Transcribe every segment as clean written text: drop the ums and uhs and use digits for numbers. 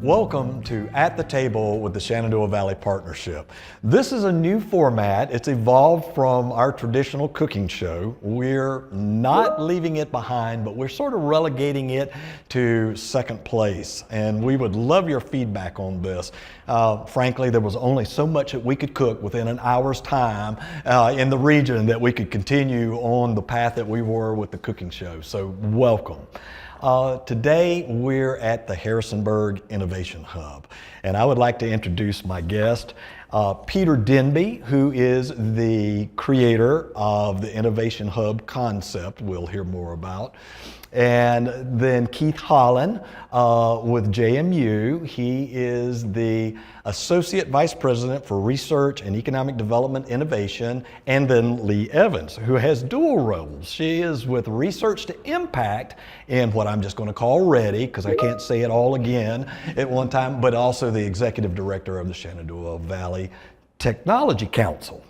Welcome to At the Table with the Shenandoah Valley Partnership. This is a new format. It's evolved from our traditional cooking show. We're not leaving it behind, but we're sort of relegating it to second place. And we would love your feedback on this. Frankly, there was only so much that we could cook within an hour's time in the region that we could continue on the path that we were with the cooking show. So welcome. Today we're at the Harrisonburg Innovation Hub, and I would like to introduce my guest, Peter Denbigh, who is the creator of the Innovation Hub concept we'll hear more about. And then Keith Holland with JMU. He is the Associate Vice President for Research and Economic Development Innovation. And then Leigh Evans, who has dual roles. She is with Research to Impact in what I'm just going to call READY, because I can't say it all again at one time, but also the Executive Director of the Shenandoah Valley Technology Council.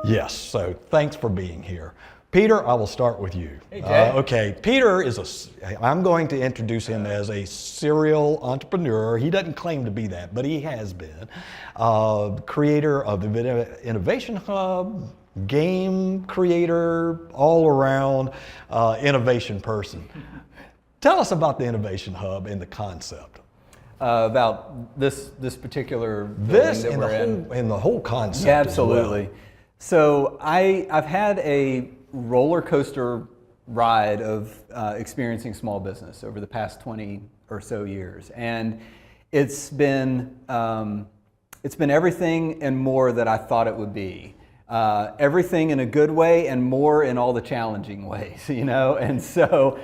Yes, so thanks for being here. Peter, I will start with you. Hey, Jay. Okay, Peter is I'm going to introduce him as a serial entrepreneur. He doesn't claim to be that, but he has been. Creator of the Innovation Hub, game creator, all around innovation person. Tell us about the Innovation Hub and the concept. About this particular building that we're in. And the whole concept. Yeah, absolutely. As well. So I've had a roller coaster ride of experiencing small business over the past 20 or so years, and it's been everything and more that I thought it would be. Everything in a good way and more in all the challenging ways, you know. And so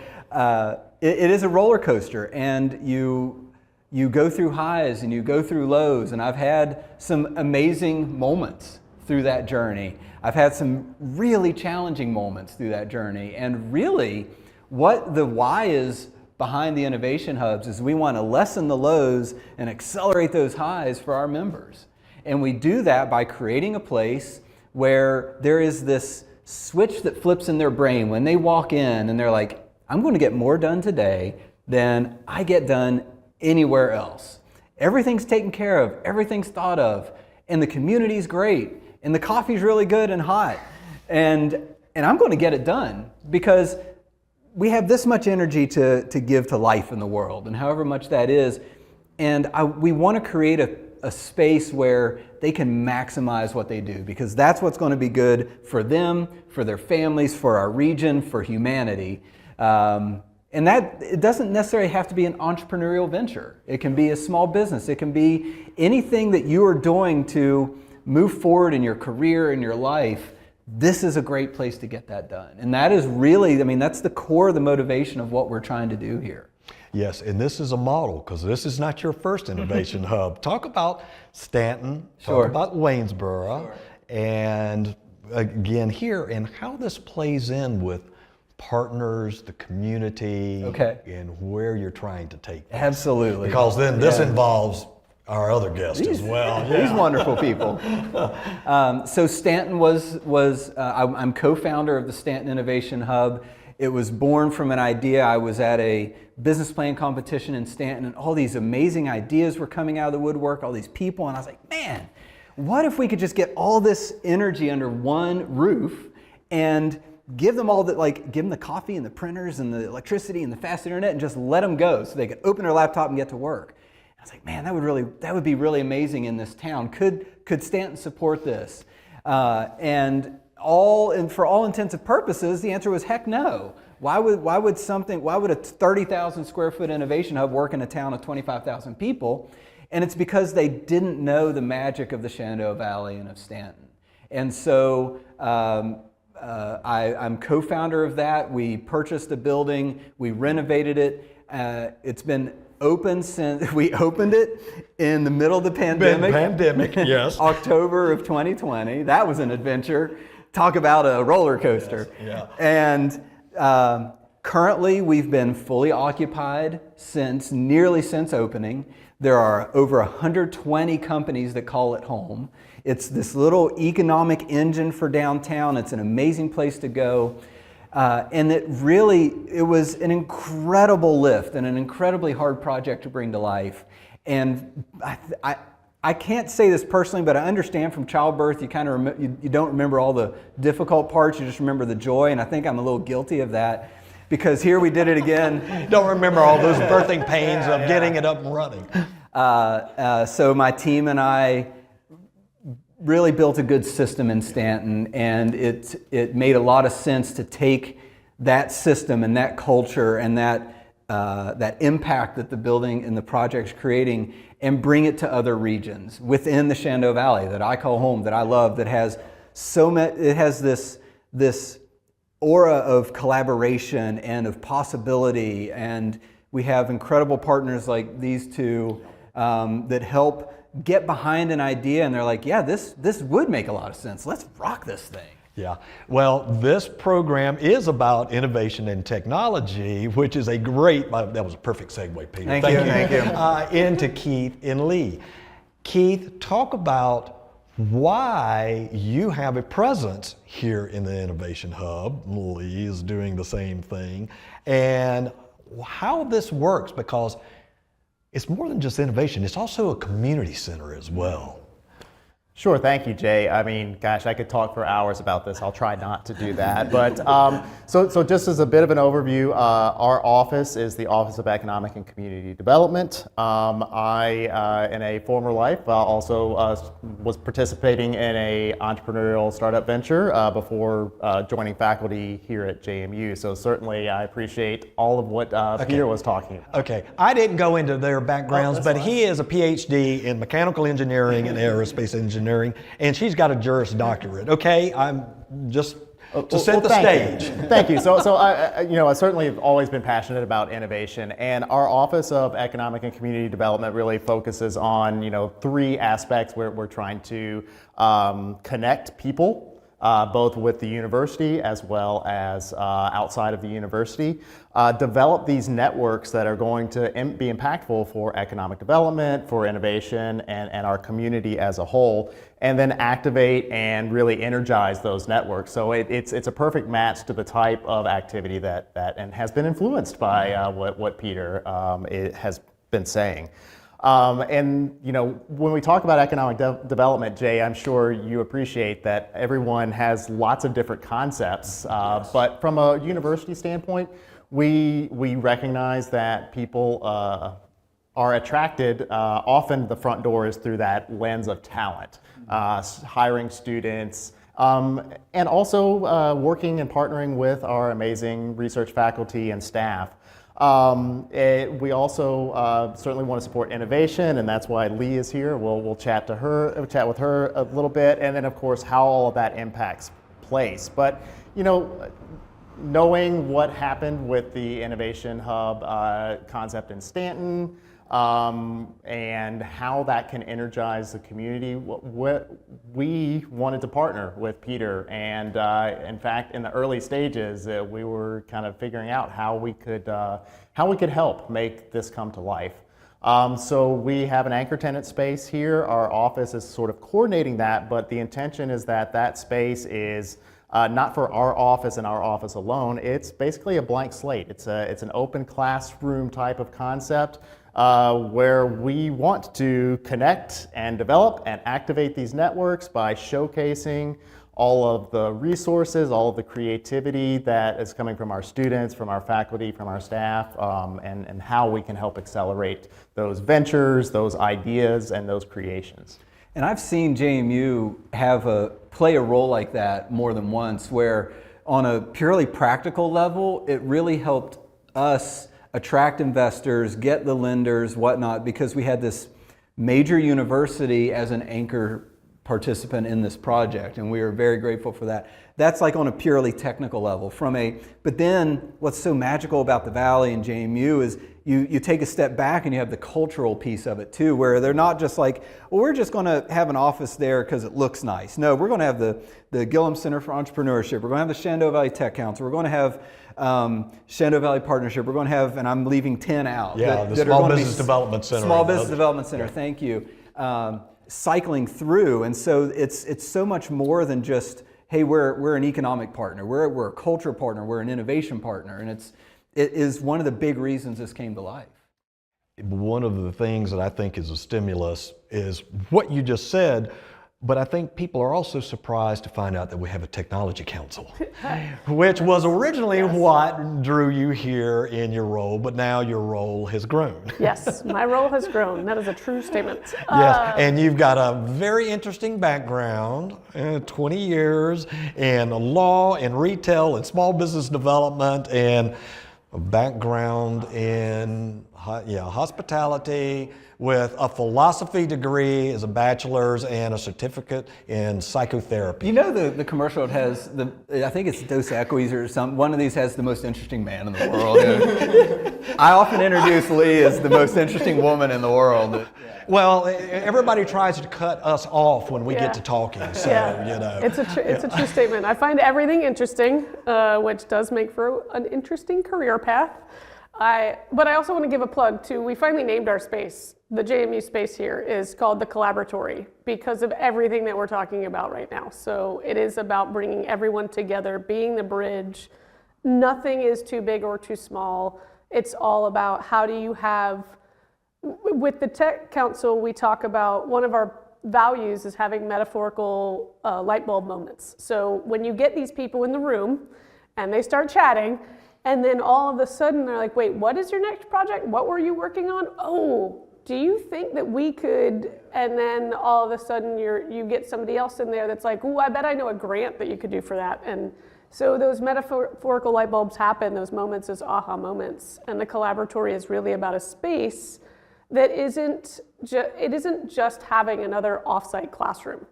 it is a roller coaster, and you go through highs and you go through lows, and I've had some amazing moments through that journey. I've had some really challenging moments through that journey. And really, what the why is behind the Innovation Hubs is we want to lessen the lows and accelerate those highs for our members. And we do that by creating a place where there is this switch that flips in their brain when they walk in and they're like, I'm going to get more done today than I get done anywhere else. Everything's taken care of, everything's thought of, and the community's great. And the coffee's really good and hot, and I'm going to get it done because we have this much energy to give to life in the world, and however much that is, and we want to create a space where they can maximize what they do, because that's what's going to be good for them, for their families, for our region, for humanity. And that it doesn't necessarily have to be an entrepreneurial venture. It can be a small business. It can be anything that you are doing to move forward in your career, in your life. This is a great place to get that done. And that is really, that's the core of the motivation of what we're trying to do here. Yes, and this is a model, because this is not your first Innovation Hub. Talk about Stanton, Sure. Talk about Waynesboro, Sure. And again here, and how this plays in with partners, the community, Okay. and where you're trying to take this. Absolutely. Because then this involves our other guest as well. These wonderful people. So Stanton I'm co-founder of the Stanton Innovation Hub. It was born from an idea. I was at a business plan competition in Stanton, and all these amazing ideas were coming out of the woodwork, all these people, and I was like, man, what if we could just get all this energy under one roof and give them give them the coffee and the printers and the electricity and the fast internet and just let them go so they could open their laptop and get to work. I was like, man, that would be really amazing in this town. Could Stanton support this? And for all intents and purposes, the answer was heck no. Why would a 30,000 square foot innovation hub work in a town of 25,000 people? And it's because they didn't know the magic of the Shenandoah Valley and of Stanton. And so I'm co-founder of that. We purchased the building, we renovated it. It's been open since we opened it in the middle of the pandemic. Yes. October of 2020. That was an adventure. Talk about a roller coaster. Yes. Yeah. And currently we've been fully occupied nearly since opening. There are over 120 companies that call it home. It's this little economic engine for downtown. It's an amazing place to go. And it was an incredible lift and an incredibly hard project to bring to life. And I can't say this personally, but I understand from childbirth, you kind of you don't remember all the difficult parts, you just remember the joy, and I think I'm a little guilty of that, because here we did it again. Don't remember all those birthing pains of getting it up and running. So my team and I really built a good system in Stanton, and it made a lot of sense to take that system and that culture and that impact that the building and the project's creating and bring it to other regions within the Shenandoah Valley that I call home, that I love, that has so much, it has this aura of collaboration and of possibility, and we have incredible partners like these two that help get behind an idea, and they're like, yeah, this would make a lot of sense. Let's rock this thing. Yeah, well, this program is about innovation and technology, which is a great, that was a perfect segue, Peter. Thank you. Into Keith and Leigh. Keith, talk about why you have a presence here in the Innovation Hub. Leigh is doing the same thing, and how this works, because it's more than just innovation, it's also a community center as well. Sure, thank you, Jay. I mean, gosh, I could talk for hours about this. I'll try not to do that. But so just as a bit of an overview, our office is the Office of Economic and Community Development. I, in a former life, also was participating in a entrepreneurial startup venture before joining faculty here at JMU. So certainly I appreciate all of what Peter was talking about. Okay, I didn't go into their backgrounds, but he is a PhD in mechanical engineering and aerospace engineering, and she's got a Juris Doctorate. Okay, I'm just to set the stage. Thank you. So I certainly have always been passionate about innovation, and our Office of Economic and Community Development really focuses on three aspects where we're trying to connect people. Both with the university as well as outside of the university, develop these networks that are going to be impactful for economic development, for innovation, and our community as a whole, and then activate and really energize those networks. So it's a perfect match to the type of activity that and has been influenced by what Peter has been saying. And when we talk about economic development, Jay, I'm sure you appreciate that everyone has lots of different concepts. But from a university standpoint, we recognize that people are attracted. Often the front door is through that lens of talent, hiring students, and also working and partnering with our amazing research faculty and staff. We also certainly want to support innovation, and that's why Leigh is here. We'll chat with her a little bit, and then of course how all of that impacts place. But knowing what happened with the Innovation Hub concept in Stanton, and how that can energize the community, we wanted to partner with Peter, and in fact, in the early stages, we were kind of figuring out how we could help make this come to life. So we have an anchor tenant space here. Our office is sort of coordinating that, but the intention is that space is not for our office and our office alone. It's basically a blank slate. It's an open classroom type of concept. Where we want to connect and develop and activate these networks by showcasing all of the resources, all of the creativity that is coming from our students, from our faculty, from our staff, and how we can help accelerate those ventures, those ideas, and those creations. And I've seen JMU play a role like that more than once, where on a purely practical level, it really helped us attract investors, get the lenders, whatnot, because we had this major university as an anchor participant in this project, and we are very grateful for that. That's like on a purely technical level. But then what's so magical about the Valley and JMU is you take a step back and you have the cultural piece of it too, where they're not just like, well, we're just going to have an office there because it looks nice. No, we're going to have the Gillum Center for Entrepreneurship. We're going to have the Shenandoah Valley Tech Council. We're going to have Shenandoah Valley Partnership. We're going to have, and I'm leaving 10 out. Yeah, the Small Business Development Center. Small Business Development Center, thank you. Cycling through, and so it's so much more than just, hey, we're an economic partner, we're a culture partner, we're an innovation partner, and it is one of the big reasons this came to life. one of the things that I think is a stimulus is what you just said, but I think people are also surprised to find out that we have a technology council, which was originally what drew you here in your role, but now your role has grown. Yes, my role has grown. That is a true statement. Yes, and you've got a very interesting background, 20 years in law and retail and small business development, and a background in hospitality with a philosophy degree as a bachelor's and a certificate in psychotherapy. You know the commercial, it has I think it's Dos Equis or something, one of these has the most interesting man in the world. I often introduce Leigh as the most interesting woman in the world. Well, everybody tries to cut us off when we get to talking, so, you know. It's a true statement. I find everything interesting, which does make for an interesting career path. But I also want to give a plug to, we finally named our space. The JMU space here is called the Collaboratory because of everything that we're talking about right now. So it is about bringing everyone together, being the bridge. Nothing is too big or too small. It's all about how do you have, with the Tech Council, we talk about one of our values is having metaphorical light bulb moments. So when you get these people in the room and they start chatting, and then all of a sudden they're like, wait, what is your next project? What were you working on? Oh, do you think that we could? And then all of a sudden you get somebody else in there that's like, oh, I bet I know a grant that you could do for that. And so those metaphorical light bulbs happen, those moments, those aha moments. And the Collaboratory is really about a space that isn't just having another offsite classroom.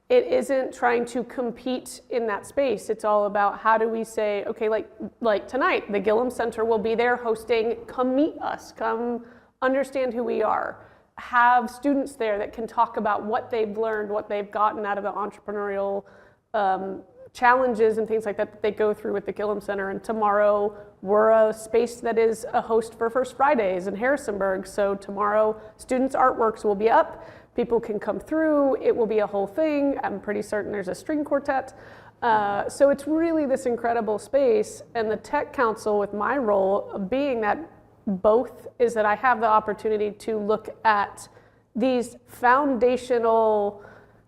It isn't trying to compete in that space. It's all about how do we say, okay, like tonight, the Gillum Center will be there hosting, come meet us, come understand who we are. Have students there that can talk about what they've learned, what they've gotten out of the entrepreneurial challenges and things like that they go through with the Gillum Center. And tomorrow, we're a space that is a host for First Fridays in Harrisonburg. So tomorrow, students' artworks will be up. People can come through, it will be a whole thing. I'm pretty certain there's a string quartet. So it's really this incredible space. And the Tech Council, with my role being that both, is that I have the opportunity to look at these foundational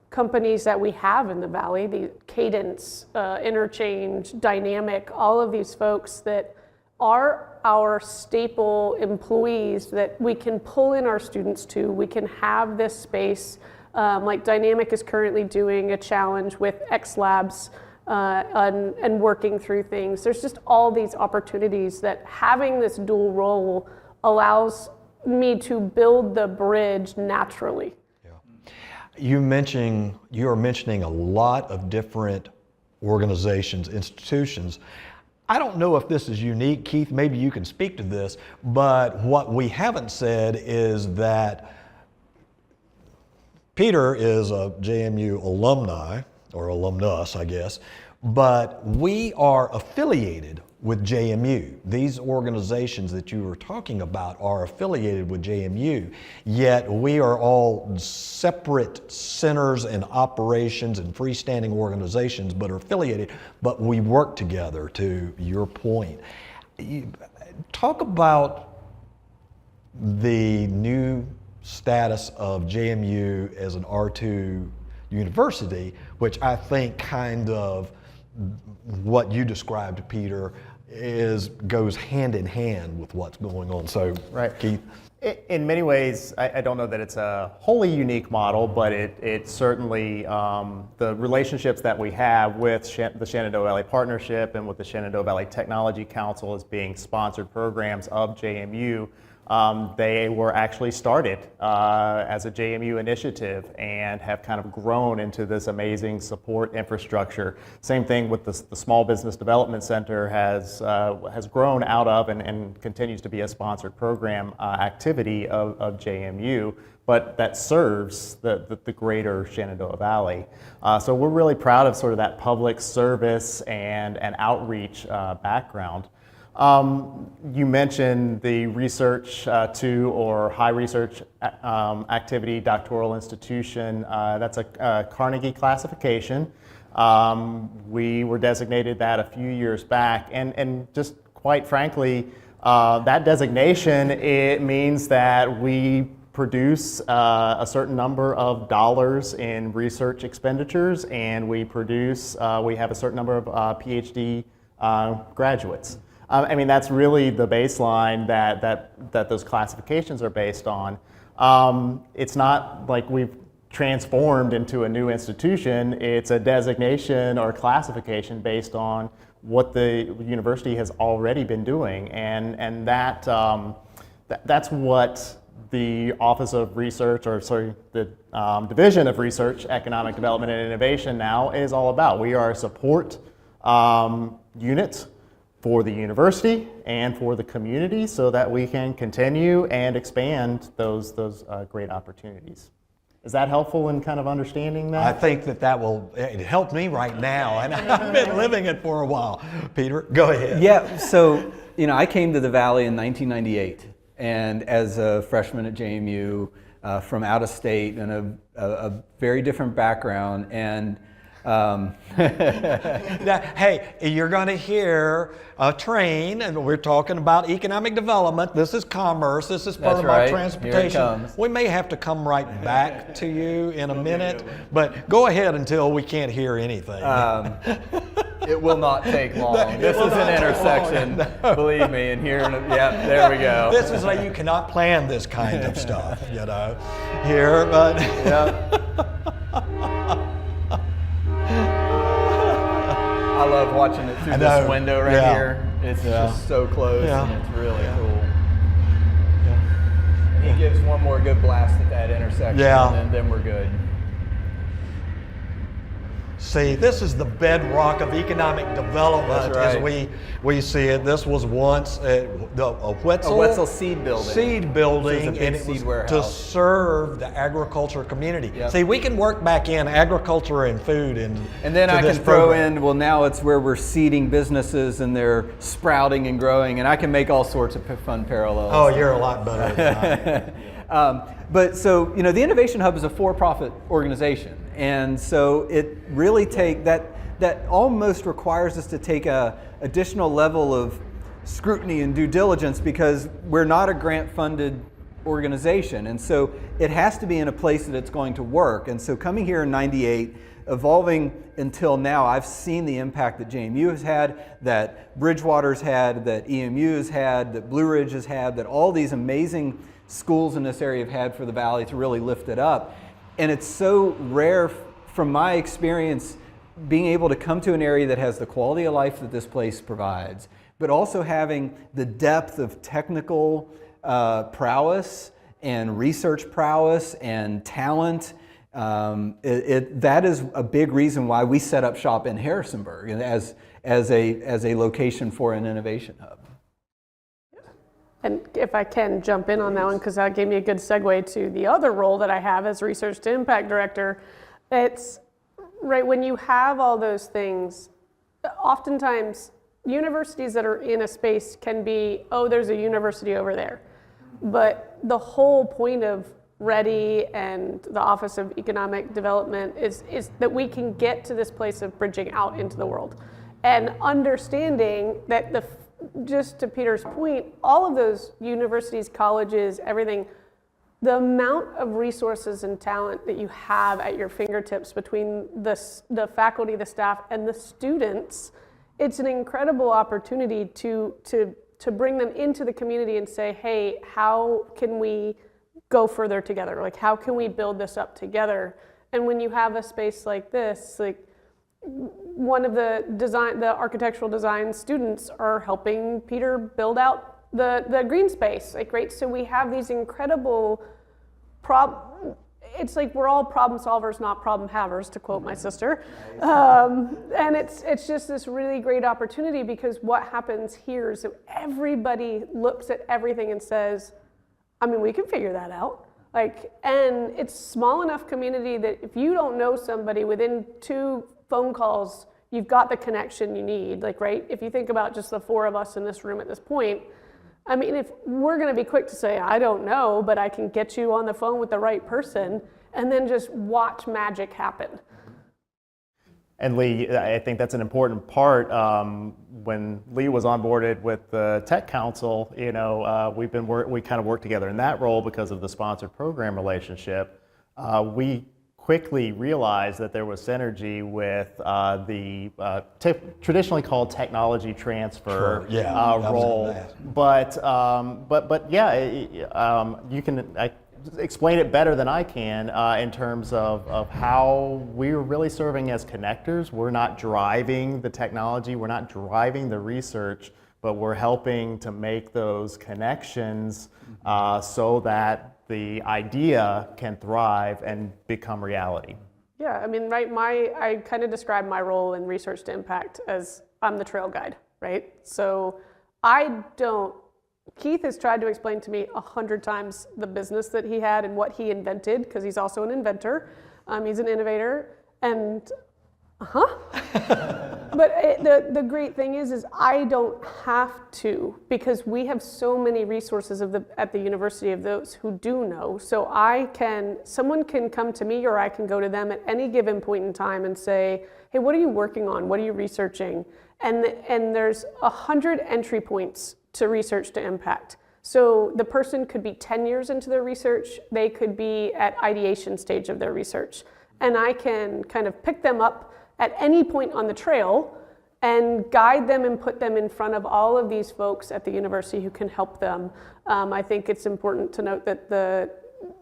companies that we have in the Valley, the Cadence, Interchange, Dynamic, all of these folks that are our staple employees that we can pull in our students to. We can have this space, like Dynamic is currently doing a challenge with X Labs and working through things. There's just all these opportunities that having this dual role allows me to build the bridge naturally. Yeah. You are mentioning a lot of different organizations, institutions. I don't know if this is unique, Keith, maybe you can speak to this, but what we haven't said is that Peter is a JMU alumni, or alumnus, I guess, but we are affiliated with JMU. These organizations that you were talking about are affiliated with JMU, yet we are all separate centers and operations and freestanding organizations, but are affiliated, but we work together, to your point. Talk about the new status of JMU as an R2 university, which I think kind of what you described, Peter, goes hand in hand with what's going on. So, right. Keith? In many ways, I don't know that it's a wholly unique model, but it certainly, the relationships that we have with the Shenandoah Valley Partnership and with the Shenandoah Valley Technology Council as being sponsored programs of JMU, they were actually started as a JMU initiative and have kind of grown into this amazing support infrastructure. Same thing with the Small Business Development Center has grown out of and continues to be a sponsored program activity of JMU, but that serves the greater Shenandoah Valley. So we're really proud of sort of that public service and outreach background. You mentioned the research or high research activity doctoral institution. That's a Carnegie classification. We were designated that a few years back, and just quite frankly, that designation, it means that we produce a certain number of dollars in research expenditures, and we have a certain number of PhD graduates. I mean, that's really the baseline that those classifications are based on. It's not like we've transformed into a new institution. It's a designation or classification based on what the university has already been doing, and that's what the Office of Research, or sorry, the Division of Research, Economic Development and Innovation now is all about. We are a support unit for the university and for the community so that we can continue and expand those great opportunities. Is that helpful in kind of understanding that? I think that will it help me right now, and I've been living it for a while. Peter, go ahead. Yeah, so I came to the Valley in 1998, and as a freshman at JMU, from out of state and a very different background, and Now, hey, you're going to hear a train, and we're talking about economic development. This is commerce. This is part That's of our right. transportation. Here it comes. We may have to come right back to you in a minute, but go ahead until we can't hear anything. it will not take long. This is an intersection, believe me, and here, there we go. This is like you cannot plan this kind of stuff, here, but. I love watching it through this window right here. It's just so close, and it's really cool. Yeah. He gives one more good blast at that intersection, and then we're good. See, this is the bedrock of economic development as we see it. This was once a Wetzel seed building. Seed building, and it was to serve the agriculture community. Yep. See, we can work back in agriculture and food and then I can throw in, well, now it's where we're seeding businesses and they're sprouting and growing, and I can make all sorts of fun parallels. Oh, you're a lot better than I. But so, the Innovation Hub is a for-profit organization. And so it really that almost requires us to take a additional level of scrutiny and due diligence because we're not a grant-funded organization. And so it has to be in a place that it's going to work. And so coming here in '98, evolving until now, I've seen the impact that JMU has had, that Bridgewater's had, that EMU has had, that Blue Ridge has had, that all these amazing schools in this area have had for the Valley to really lift it up. And it's so rare from my experience being able to come to an area that has the quality of life that this place provides, but also having the depth of technical prowess and research prowess and talent. That is a big reason why we set up shop in Harrisonburg as a location for an innovation hub. And if I can jump in on that one, because that gave me a good segue to the other role that I have as Research to Impact Director. It's right when you have all those things, oftentimes universities that are in a space can be, oh, there's a university over there. But the whole point of READY and the Office of Economic Development is that we can get to this place of bridging out into the world and understanding that just to Peter's point, all of those universities, colleges, everything, the amount of resources and talent that you have at your fingertips between the faculty, the staff, and the students, it's an incredible opportunity to bring them into the community and say, hey, how can we go further together? Like, how can we build this up together? And when you have a space like this, like, one of the architectural design students are helping Peter build out the green space, like, right? So we have these incredible it's like we're all problem solvers, not problem havers, to quote my sister. And it's just this really great opportunity because what happens here is that everybody looks at everything and says, I mean, we can figure that out. Like, and it's small enough community that if you don't know somebody within 2 phone calls, you've got the connection you need, like, right? If you think about just the 4 of us in this room at this point, I mean, if we're gonna be quick to say, I don't know, but I can get you on the phone with the right person and then just watch magic happen. And Leigh, I think that's an important part. When Leigh was onboarded with the Tech Council, we kind of worked together in that role because of the sponsored program relationship. We quickly realized that there was synergy with the traditionally called technology transfer role. But yeah, you can explain it better than I can in terms of how we're really serving as connectors. We're not driving the technology, we're not driving the research, but we're helping to make those connections so that the idea can thrive and become reality. Yeah, I mean, right, I kind of describe my role in Research to Impact as I'm the trail guide, right? So Keith has tried to explain to me 100 times the business that he had and what he invented, because he's also an inventor. He's an innovator, and But the great thing is I don't have to, because we have so many resources at the university of those who do know. So someone can come to me, or I can go to them at any given point in time and say, hey, what are you working on? What are you researching? And there's 100 entry points to Research to Impact. So the person could be 10 years into their research, they could be at ideation stage of their research. And I can kind of pick them up at any point on the trail and guide them and put them in front of all of these folks at the university who can help them. I think it's important to note that the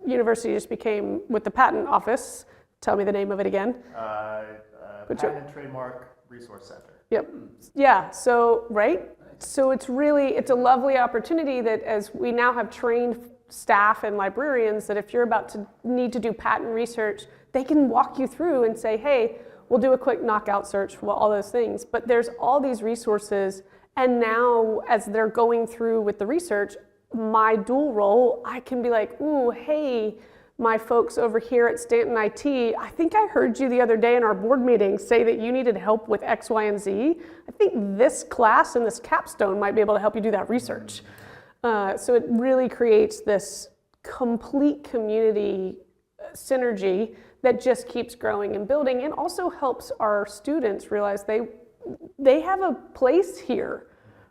university just became, with the patent office, tell me the name of it again. Patent and Trademark Resource Center. Yep. Yeah, so, right? So it's a lovely opportunity that as we now have trained staff and librarians, that if you're about to need to do patent research, they can walk you through and say, hey, we'll do a quick knockout search, well, all those things. But there's all these resources, and now as they're going through with the research, my dual role, I can be like, ooh, hey, my folks over here at Stanton IT, I think I heard you the other day in our board meeting say that you needed help with X, Y, and Z. I think this class and this capstone might be able to help you do that research. So it really creates this complete community synergy that just keeps growing and building, and also helps our students realize they have a place here,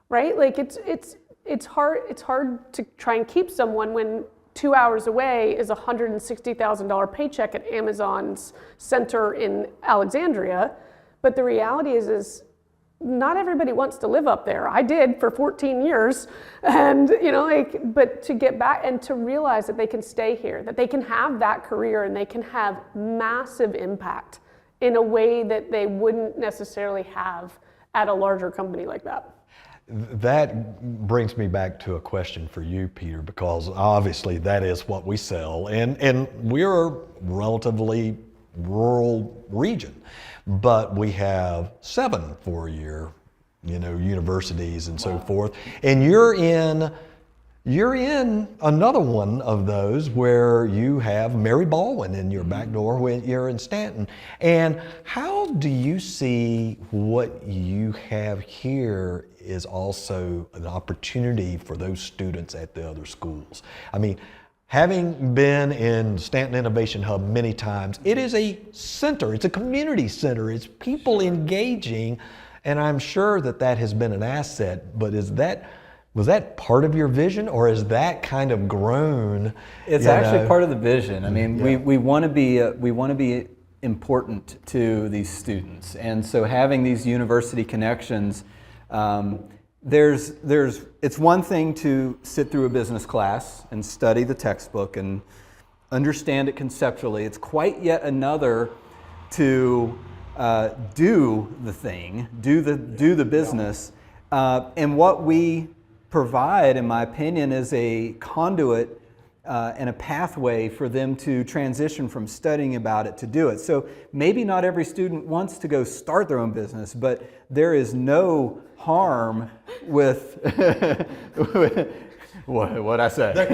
right? Like it's hard to try and keep someone when 2 hours away is a $160,000 paycheck at Amazon's center in Alexandria. But the reality is not everybody wants to live up there. I did for 14 years. And, but to get back and to realize that they can stay here, that they can have that career and they can have massive impact in a way that they wouldn't necessarily have at a larger company like that. That brings me back to a question for you, Peter, because obviously that is what we sell, and we're a relatively rural region, but we have 7 four-year, universities and so forth, and you're in another one of those where you have Mary Baldwin in your back door when you're in Stanton. And how do you see what you have here is also an opportunity for those students at the other schools? I mean, having been in Stanton Innovation Hub many times, it is a center, it's a community center, it's people engaging, and I'm sure that has been an asset, but was that part of your vision, or is that kind of grown? It's actually part of the vision. I mean, we want to be important to these students, and so having these university connections, it's one thing to sit through a business class and study the textbook and understand it conceptually. It's quite yet another to do the thing, do the business, and what we provide, in my opinion, is a conduit and a pathway for them to transition from studying about it to do it. So maybe not every student wants to go start their own business, but there is no harm with what I say. I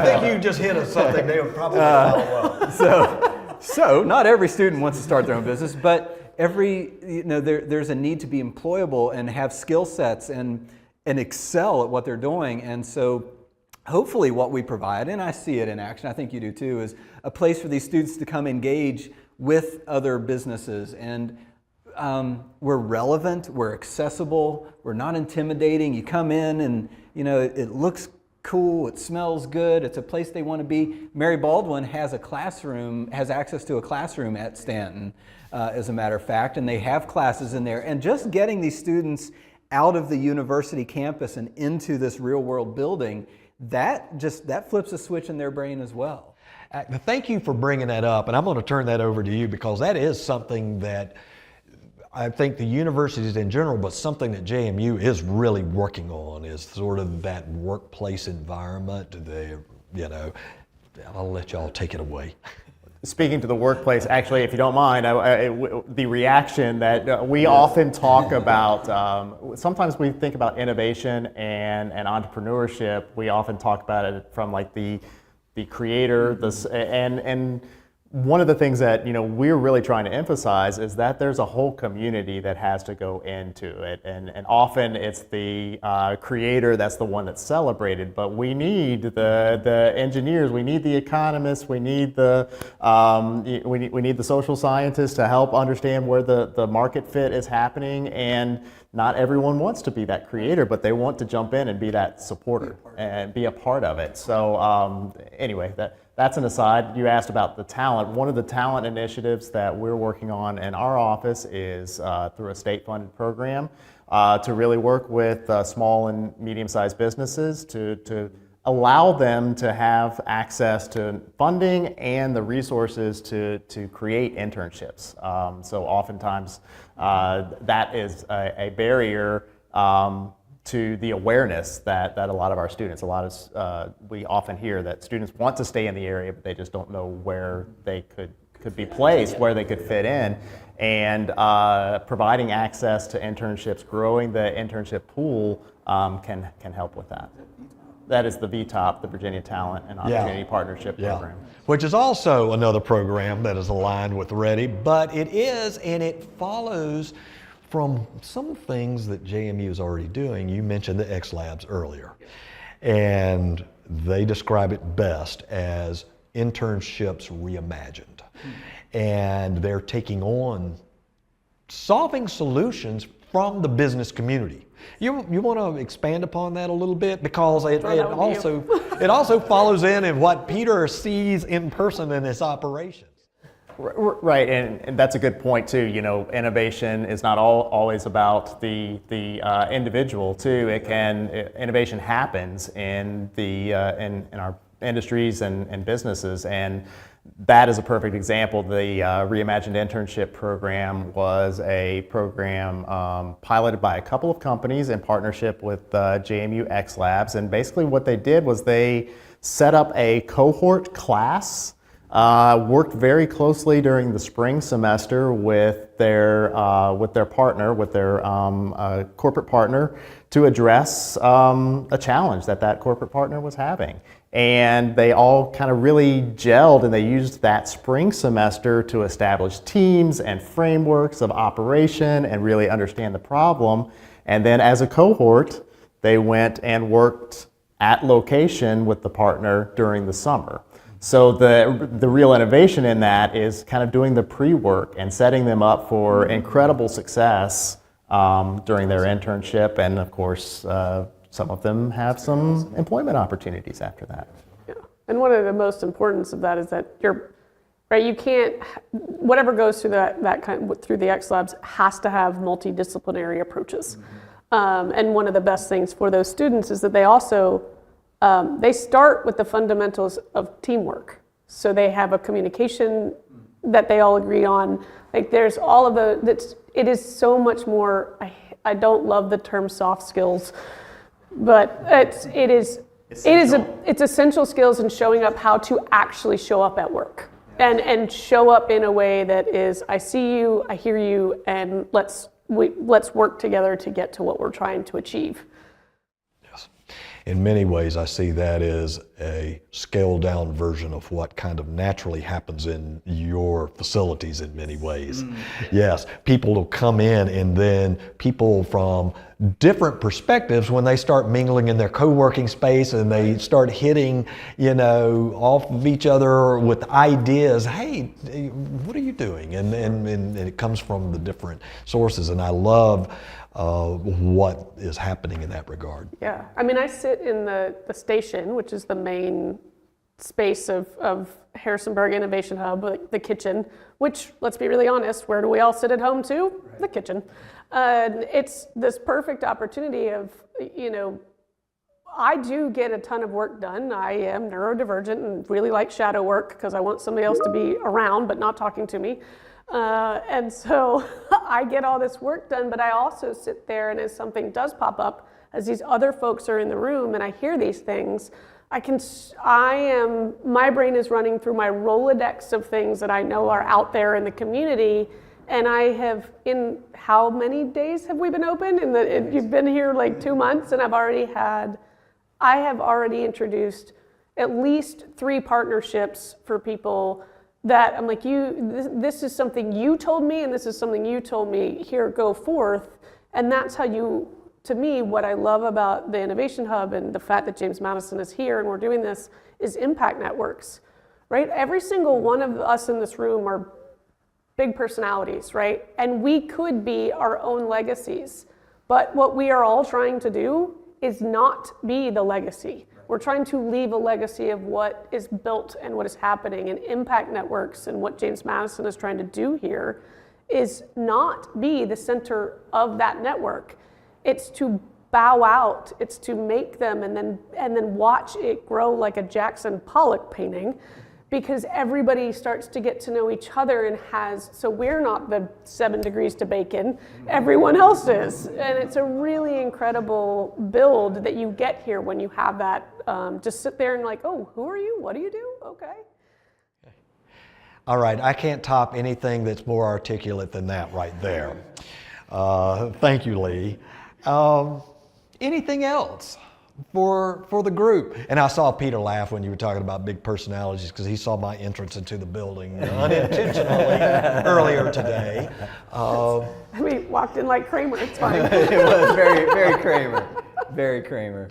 think you just hit on something they would probably follow up. So not every student wants to start their own business, but there's a need to be employable and have skill sets and excel at what they're doing. And so hopefully what we provide, and I see it in action, I think you do too, is a place for these students to come engage with other businesses and we're relevant, we're accessible, we're not intimidating. You come in and it looks cool, it smells good, it's a place they want to be. Mary Baldwin has access to a classroom at Stanton, as a matter of fact, and they have classes in there. And just getting these students out of the university campus and into this real world building, that flips a switch in their brain as well. Thank you for bringing that up, and I'm going to turn that over to you because that is something that I think the universities in general, but something that JMU is really working on is sort of that workplace environment. I'll let y'all take it away. Speaking to the workplace, actually, if you don't mind, the reaction that we often talk about, sometimes we think about innovation and entrepreneurship, we often talk about it from like the creator, and one of the things that we're really trying to emphasize is that there's a whole community that has to go into it, and often it's the creator that's the one that's celebrated. But we need the engineers, we need the economists, we need the we need the social scientists to help understand where the market fit is happening. And not everyone wants to be that creator, but they want to jump in and be that supporter and be a part of it. So anyway, that's an aside. You asked about the talent. One of the talent initiatives that we're working on in our office is through a state-funded program to really work with small and medium-sized businesses to allow them to have access to funding and the resources to create internships. So oftentimes that is a barrier to the awareness that a lot of our students, we often hear that students want to stay in the area, but they just don't know where they could be placed, where they could fit in. And providing access to internships, growing the internship pool can help with that. That is the VTOP, the Virginia Talent and Opportunity Partnership Program. Which is also another program that is aligned with Ready, but it follows from some things that JMU is already doing. You mentioned the X Labs earlier, and they describe it best as internships reimagined. And they're taking on solving solutions from the business community. You want to expand upon that a little bit, because it also follows in what Peter sees in person in his operations. Right, and that's a good point too. Innovation is not always about the individual too. Innovation happens in our industries and businesses, and that is a perfect example. The Reimagined Internship Program was a program piloted by a couple of companies in partnership with JMU X Labs, and basically what they did was they set up a cohort class. Worked very closely during the spring semester with their partner, with their corporate partner, to address a challenge that corporate partner was having. And they all kind of really gelled, and they used that spring semester to establish teams and frameworks of operation and really understand the problem. And then as a cohort, they went and worked at location with the partner during the summer. So the real innovation in that is kind of doing the pre-work and setting them up for incredible success during their internship, and of course some of them have some employment opportunities after that. Yeah, and one of the most importance of that is that you can't, whatever goes through through the X Labs has to have multidisciplinary approaches. And one of the best things for those students is that they also they start with the fundamentals of teamwork. So they have a communication that they all agree on. Like there's all of it is so much more, I don't love the term soft skills, but it's essential skills in showing up, how to actually show up at work. And show up in a way that is, I see you, I hear you, and let's work together to get to what we're trying to achieve. in many ways, I see that as a scaled down version of what kind of naturally happens in your facilities in many ways. Yes, people will come in, and then people from different perspectives, when they start mingling in their co-working space and they start hitting, off of each other with ideas, hey, what are you doing? And it comes from the different sources, and I love what is happening in that regard. Yeah, I mean, I sit in the station, which is the main space of Harrisonburg Innovation Hub, like the kitchen, which, let's be really honest, where do we all sit at home too? Right. The kitchen. It's this perfect opportunity of, I do get a ton of work done. I am neurodivergent and really like shadow work because I want somebody else to be around but not talking to me. And so I get all this work done, but I also sit there, and as something does pop up, as these other folks are in the room and I hear these things, my brain is running through my Rolodex of things that I know are out there in the community. And I have, in how many days have we been open? You've been here like 2 months, and I have already introduced at least 3 partnerships for people that I'm like, this is something you told me, and this is something you told me, here, go forth. And that's how to me, what I love about the Innovation Hub and the fact that James Madison is here and we're doing this is impact networks, right? Every single one of us in this room are big personalities, right? And we could be our own legacies. But what we are all trying to do is not be the legacy. We're trying to leave a legacy of what is built and what is happening. And impact networks and what James Madison is trying to do here is not be the center of that network. It's to bow out, it's to make them and then watch it grow like a Jackson Pollock painting, because everybody starts to get to know each other and so we're not the 7 degrees to bacon, everyone else is. And it's a really incredible build that you get here when you have that, just sit there and like, oh, who are you? What do you do? Okay. All right, I can't top anything that's more articulate than that right there. Thank you, Leigh. Anything else for the group? And I saw Peter laugh when you were talking about big personalities, because he saw my entrance into the building unintentionally earlier today. We walked in like Kramer, it's fine. It was very, very Kramer. Very Kramer.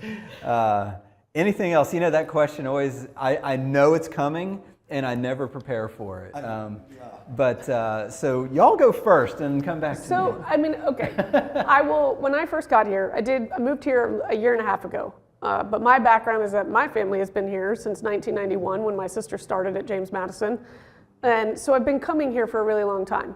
Anything else? That question always, I know it's coming, and I never prepare for it. So y'all go first and come back to me. So, I mean, okay. When I first got here, I moved here a year and a half ago. But my background is that my family has been here since 1991 when my sister started at James Madison. And so I've been coming here for a really long time.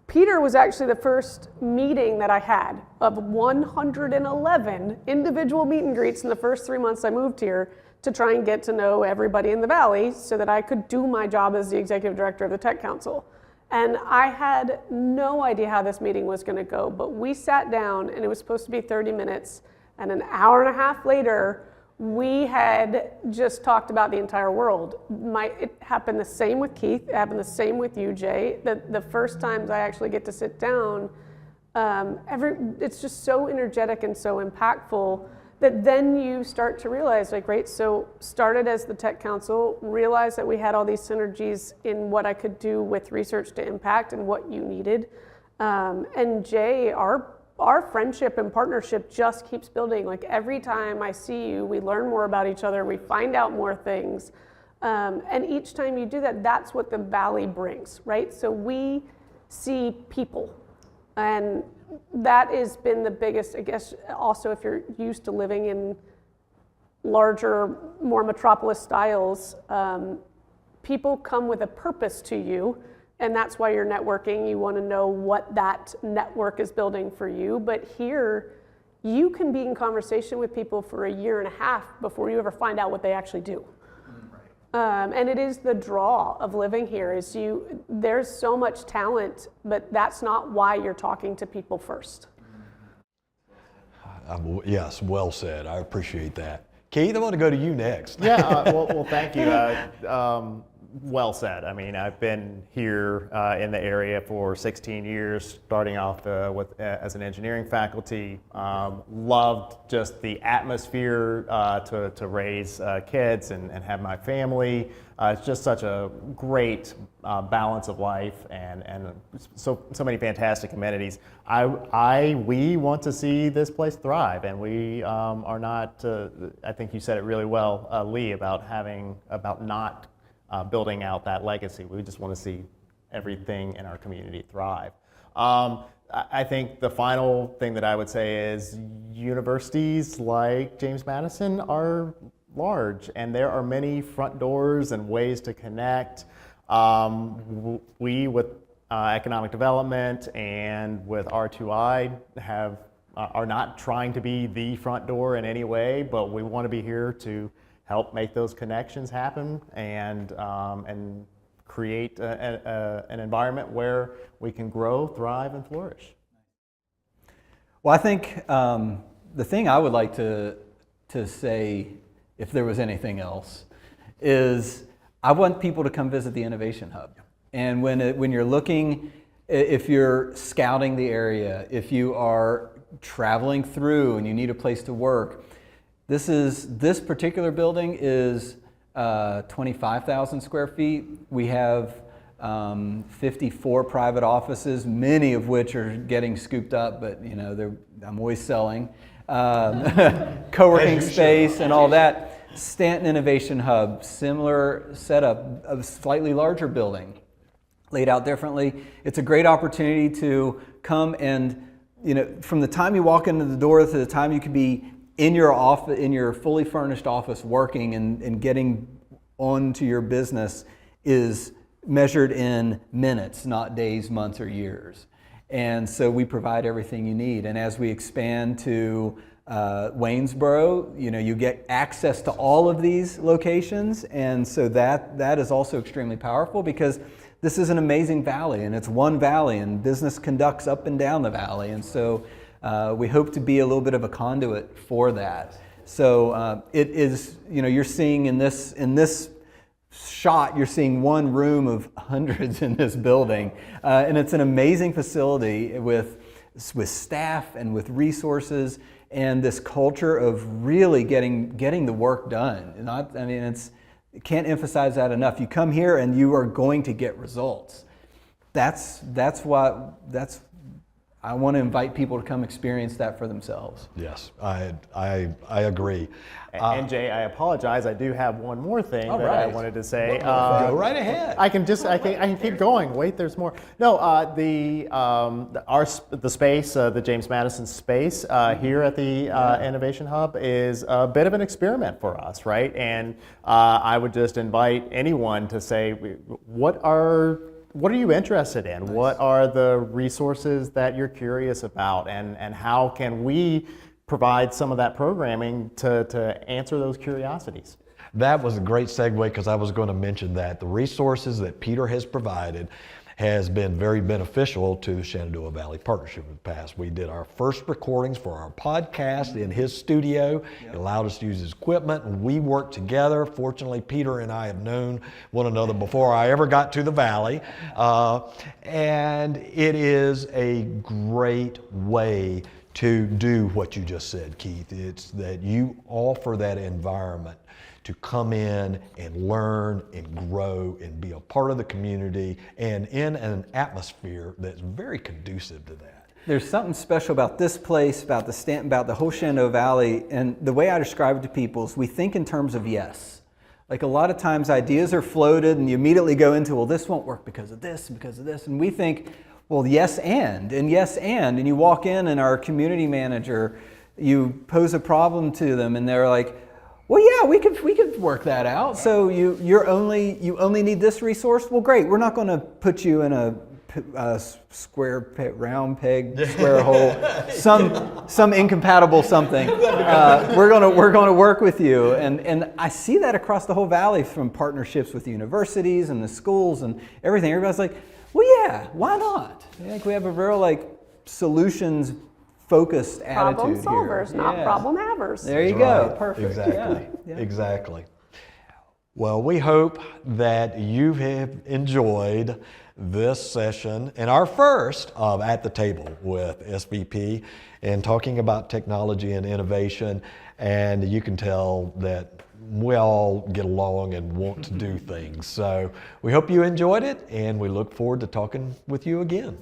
Peter was actually the first meeting that I had of 111 individual meet and greets in the first 3 months I moved here, to try and get to know everybody in the Valley so that I could do my job as the executive director of the Tech Council. And I had no idea how this meeting was going to go, but we sat down and it was supposed to be 30 minutes, and an hour and a half later, we had just talked about the entire world. It happened the same with Keith, it happened the same with you, Jay. The first times I actually get to sit down, it's just so energetic and so impactful that then you start to realize, like, right, so started as the Tech Council, realized that we had all these synergies in what I could do with research to impact and what you needed. And Jay, our friendship and partnership just keeps building. Like, every time I see you, we learn more about each other, we find out more things. And each time you do that, that's what the Valley brings, right? So we see people, and that has been the biggest, I guess, also if you're used to living in larger, more metropolis styles, people come with a purpose to you, and that's why you're networking. You want to know what that network is building for you. But here, you can be in conversation with people for a year and a half before you ever find out what they actually do. And it is the draw of living here, there's so much talent, but that's not why you're talking to people first. Yes, well said. I appreciate that. Keith, I want to go to you next. Yeah, well, thank you. well said. I mean, I've been here in the area for 16 years, starting off as an engineering faculty. Loved just the atmosphere to raise kids and have my family. It's just such a great balance of life and so many fantastic amenities. We want to see this place thrive, and we are not. I think you said it really well, Leigh, about not building out that legacy. We just want to see everything in our community thrive. I think the final thing that I would say is universities like James Madison are large, and there are many front doors and ways to connect. We, with economic development and with R2I, are not trying to be the front door in any way, but we want to be here to help make those connections happen and create an environment where we can grow, thrive, and flourish. Well, I think the thing I would like to say, if there was anything else, is I want people to come visit the Innovation Hub. And when you're looking, if you're scouting the area, if you are traveling through and you need a place to work, this particular building is 25,000 square feet. We have 54 private offices, many of which are getting scooped up, but I'm always selling. Co-working space and all that. Stanton Innovation Hub, similar setup, a slightly larger building, laid out differently. It's a great opportunity to come and, from the time you walk into the door to the time you can be in your office, in your fully furnished office, working and getting onto your business, is measured in minutes, not days, months, or years. And so we provide everything you need. And as we expand to Waynesboro, you get access to all of these locations, and so that is also extremely powerful, because this is an amazing valley, and it's one valley, and business conducts up and down the valley, and so we hope to be a little bit of a conduit for that. So it is, you're seeing in this shot, you're seeing one room of hundreds in this building, and it's an amazing facility with staff and with resources, and this culture of really getting the work done. Can't emphasize that enough. You come here and you are going to get results. That's I want to invite people to come experience that for themselves. Yes, I agree. And Jay, I apologize. I do have one more thing that I wanted to say. Go right ahead. I can keep going. Wait, there's more. No, the space, the James Madison space here at the Innovation Hub is a bit of an experiment for us, right? And I would just invite anyone to say, what are you interested in? Nice. What are the resources that you're curious about? And how can we provide some of that programming to answer those curiosities? That was a great segue, because I was going to mention that the resources that Peter has provided has been very beneficial to the Shenandoah Valley Partnership in the past. We did our first recordings for our podcast in his studio. Yep. It allowed us to use his equipment, and we worked together. Fortunately, Peter and I have known one another before I ever got to the Valley. And it is a great way to do what you just said, Keith. It's that you offer that environment to come in and learn and grow and be a part of the community, and in an atmosphere that's very conducive to that. There's something special about this place, about the Stanton, about the whole Shenandoah Valley, and the way I describe it to people is we think in terms of yes. Like a lot of times ideas are floated and you immediately go into, well, this won't work because of this, and we think, well, yes and you walk in and our community manager, you pose a problem to them and they're like, well, yeah, we could work that out. So you only need this resource. Well, great. We're not going to put you in a round peg, square hole, some incompatible something. We're going to work with you, and I see that across the whole valley, from partnerships with universities and the schools and everything. Everybody's like, well, yeah, why not? I think we have a real solutions focused problem attitude solvers, here. Not problem havers. There you Right. go. Perfect. Exactly. Yeah. Exactly. Well, we hope that you have enjoyed this session and our first of At the Table with SVP and talking about technology and innovation. And you can tell that we all get along and want to do things. So we hope you enjoyed it, and we look forward to talking with you again.